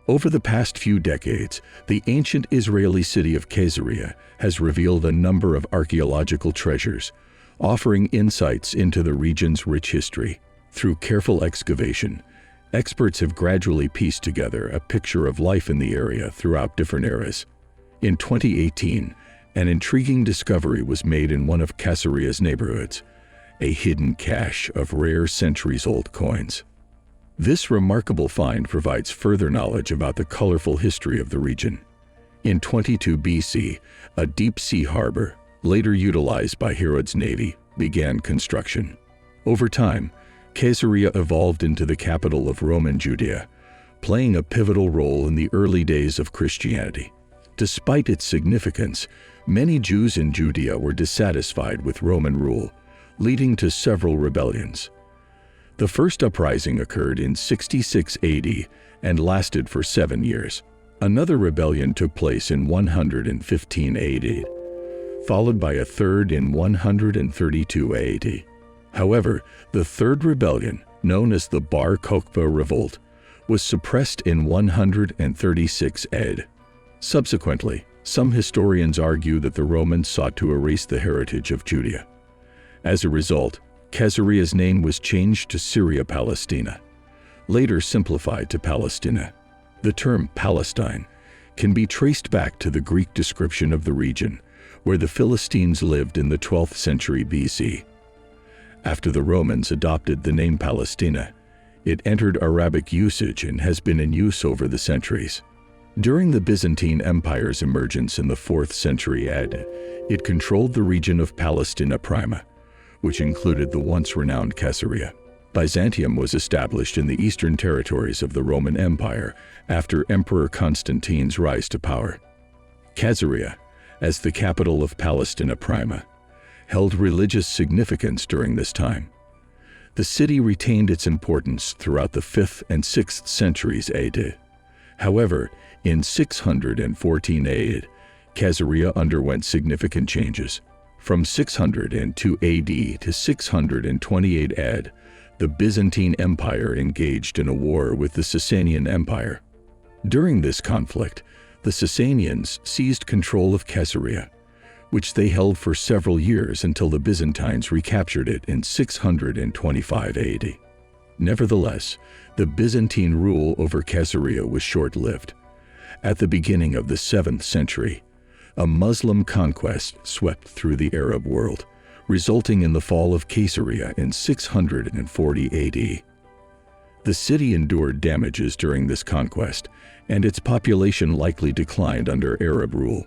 Over the past few decades, the ancient Israeli city of Caesarea has revealed a number of archaeological treasures, offering insights into the region's rich history. Through careful excavation, experts have gradually pieced together a picture of life in the area throughout different eras. In 2018, an intriguing discovery was made in one of Caesarea's neighborhoods, a hidden cache of rare centuries-old coins. This remarkable find provides further knowledge about the colorful history of the region. In 22 BC, a deep-sea harbor, later utilized by Herod's navy, began construction. Over time, Caesarea evolved into the capital of Roman Judea, playing a pivotal role in the early days of Christianity. Despite its significance, many Jews in Judea were dissatisfied with Roman rule, leading to several rebellions. The first uprising occurred in 66 AD and lasted for 7 years. Another rebellion took place in 115 AD, followed by a third in 132 AD. However, the third rebellion, known as the Bar Kokhba Revolt, was suppressed in 136 AD. Subsequently, some historians argue that the Romans sought to erase the heritage of Judea. As a result, Caesarea's name was changed to Syria Palestina, later simplified to Palestina. The term Palestine can be traced back to the Greek description of the region, where the Philistines lived in the 12th century BC. After the Romans adopted the name Palestina, it entered Arabic usage and has been in use over the centuries. During the Byzantine Empire's emergence in the 4th century AD, it controlled the region of Palestina Prima, which included the once renowned Caesarea. Byzantium was established in the eastern territories of the Roman Empire after Emperor Constantine's rise to power. Caesarea, as the capital of Palestina Prima, held religious significance during this time. The city retained its importance throughout the 5th and 6th centuries AD. However, in 614 AD, Caesarea underwent significant changes. From 602 AD to 628 AD, the Byzantine Empire engaged in a war with the Sasanian Empire. During this conflict, the Sasanians seized control of Caesarea, which they held for several years until the Byzantines recaptured it in 625 AD. Nevertheless, the Byzantine rule over Caesarea was short-lived. At the beginning of the 7th century, a Muslim conquest swept through the Arab world, resulting in the fall of Caesarea in 640 AD. The city endured damages during this conquest, and its population likely declined under Arab rule.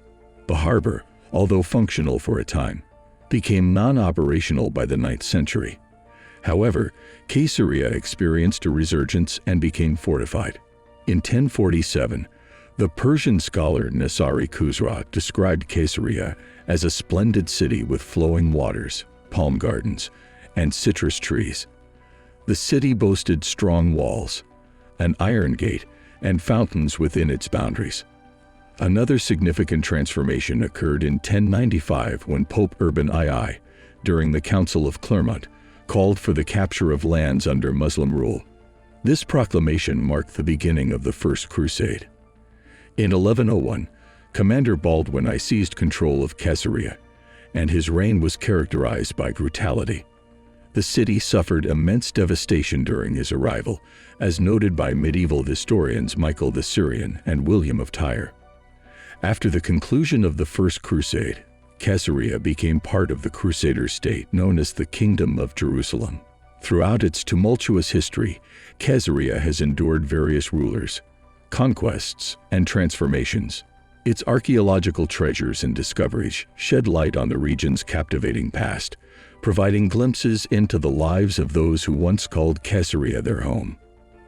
The harbor, although functional for a time, became non-operational by the 9th century. However, Caesarea experienced a resurgence and became fortified. In 1047, the Persian scholar Nasari Khusra described Caesarea as a splendid city with flowing waters, palm gardens, and citrus trees. The city boasted strong walls, an iron gate, and fountains within its boundaries. Another significant transformation occurred in 1095 when Pope Urban II, during the Council of Clermont, called for the capture of lands under Muslim rule. This proclamation marked the beginning of the First Crusade. In 1101, Commander Baldwin I seized control of Caesarea, and his reign was characterized by brutality. The city suffered immense devastation during his arrival, as noted by medieval historians Michael the Syrian and William of Tyre. After the conclusion of the First Crusade, Caesarea became part of the Crusader state known as the Kingdom of Jerusalem. Throughout its tumultuous history, Caesarea has endured various rulers, conquests, and transformations. Its archaeological treasures and discoveries shed light on the region's captivating past, providing glimpses into the lives of those who once called Caesarea their home.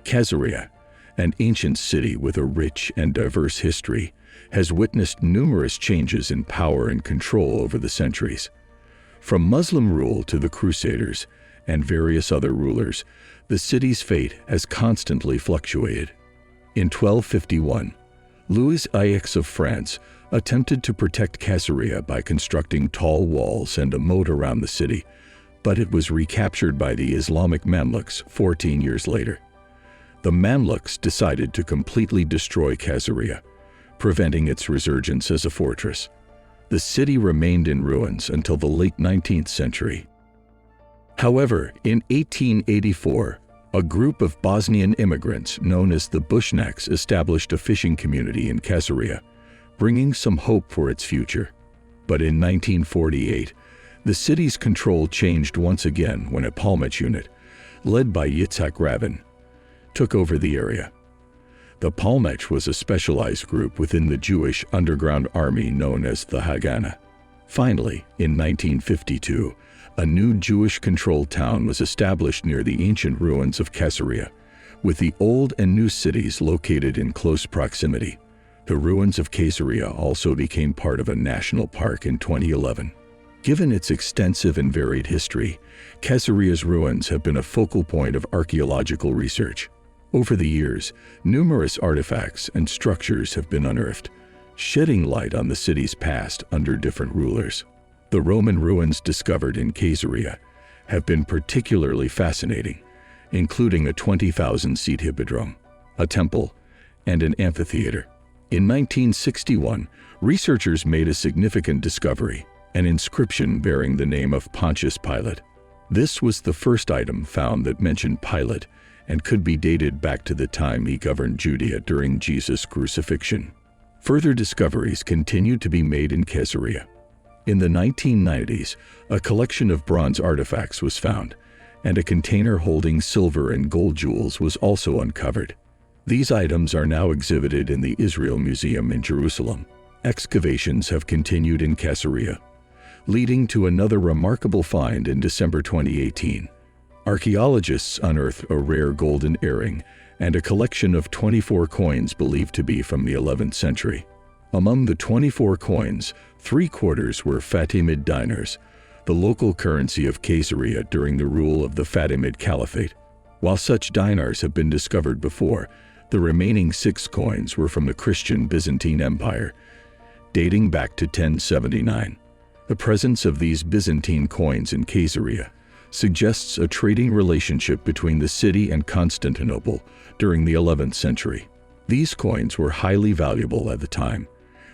Caesarea, an ancient city with a rich and diverse history, has witnessed numerous changes in power and control over the centuries. From Muslim rule to the Crusaders and various other rulers, the city's fate has constantly fluctuated. In 1251, Louis IX of France attempted to protect Caesarea by constructing tall walls and a moat around the city, but it was recaptured by the Islamic Mamluks 14 years later. the Mamluks decided to completely destroy Caesarea, preventing its resurgence as a fortress. The city remained in ruins until the late 19th century. However, in 1884, a group of Bosnian immigrants known as the Bushnaks established a fishing community in Caesarea, bringing some hope for its future. But in 1948, the city's control changed once again when a Palmach unit, led by Yitzhak Rabin, took over the area. The Palmach was a specialized group within the Jewish underground army known as the Haganah. Finally, in 1952, a new Jewish-controlled town was established near the ancient ruins of Caesarea, with the old and new cities located in close proximity. The ruins of Caesarea also became part of a national park in 2011. Given its extensive and varied history, Caesarea's ruins have been a focal point of archaeological research. Over the years, numerous artifacts and structures have been unearthed, shedding light on the city's past under different rulers. The Roman ruins discovered in Caesarea have been particularly fascinating, including a 20,000-seat hippodrome, a temple, and an amphitheater. In 1961, researchers made a significant discovery, an inscription bearing the name of Pontius Pilate. This was the first item found that mentioned Pilate and could be dated back to the time he governed Judea during Jesus' crucifixion. Further discoveries continued to be made in Caesarea. In the 1990s, a collection of bronze artifacts was found, and a container holding silver and gold jewels was also uncovered. These items are now exhibited in the Israel Museum in Jerusalem. Excavations have continued in Caesarea, leading to another remarkable find in December 2018. Archaeologists unearthed a rare golden earring and a collection of 24 coins believed to be from the 11th century. Among the 24 coins, 3/4 were Fatimid dinars, the local currency of Caesarea during the rule of the Fatimid Caliphate. While such dinars have been discovered before, the remaining 6 coins were from the Christian Byzantine Empire, dating back to 1079. The presence of these Byzantine coins in Caesarea suggests a trading relationship between the city and Constantinople during the 11th century. These coins were highly valuable at the time,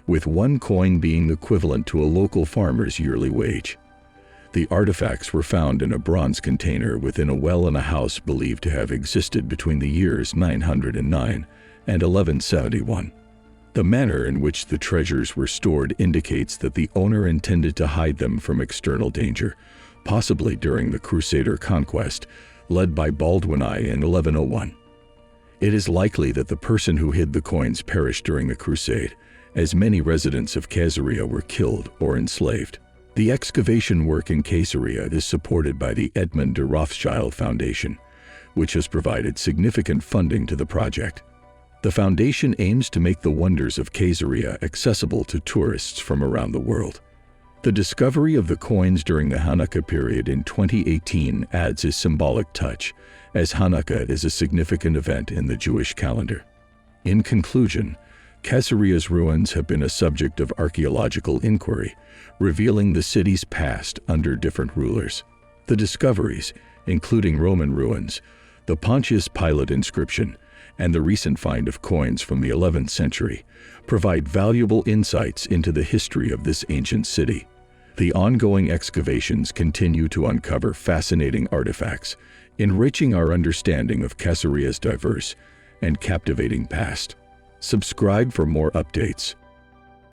with 1 coin being equivalent to a local farmer's yearly wage. The artifacts were found in a bronze container within a well in a house believed to have existed between the years 909 and 1171. The manner in which the treasures were stored indicates that the owner intended to hide them from external danger, possibly during the Crusader conquest led by Baldwin I in 1101. It is likely that the person who hid the coins perished during the crusade, as many residents of Caesarea were killed or enslaved. The excavation work in Caesarea is supported by the Edmund de Rothschild Foundation, which has provided significant funding to the project. The foundation aims to make the wonders of Caesarea accessible to tourists from around the world. The discovery of the coins during the Hanukkah period in 2018 adds a symbolic touch, as Hanukkah is a significant event in the Jewish calendar. In conclusion, Caesarea's ruins have been a subject of archaeological inquiry, revealing the city's past under different rulers. The discoveries, including Roman ruins, the Pontius Pilate inscription, and the recent find of coins from the 11th century, provide valuable insights into the history of this ancient city. The ongoing excavations continue to uncover fascinating artifacts, enriching our understanding of Caesarea's diverse and captivating past. Subscribe for more updates.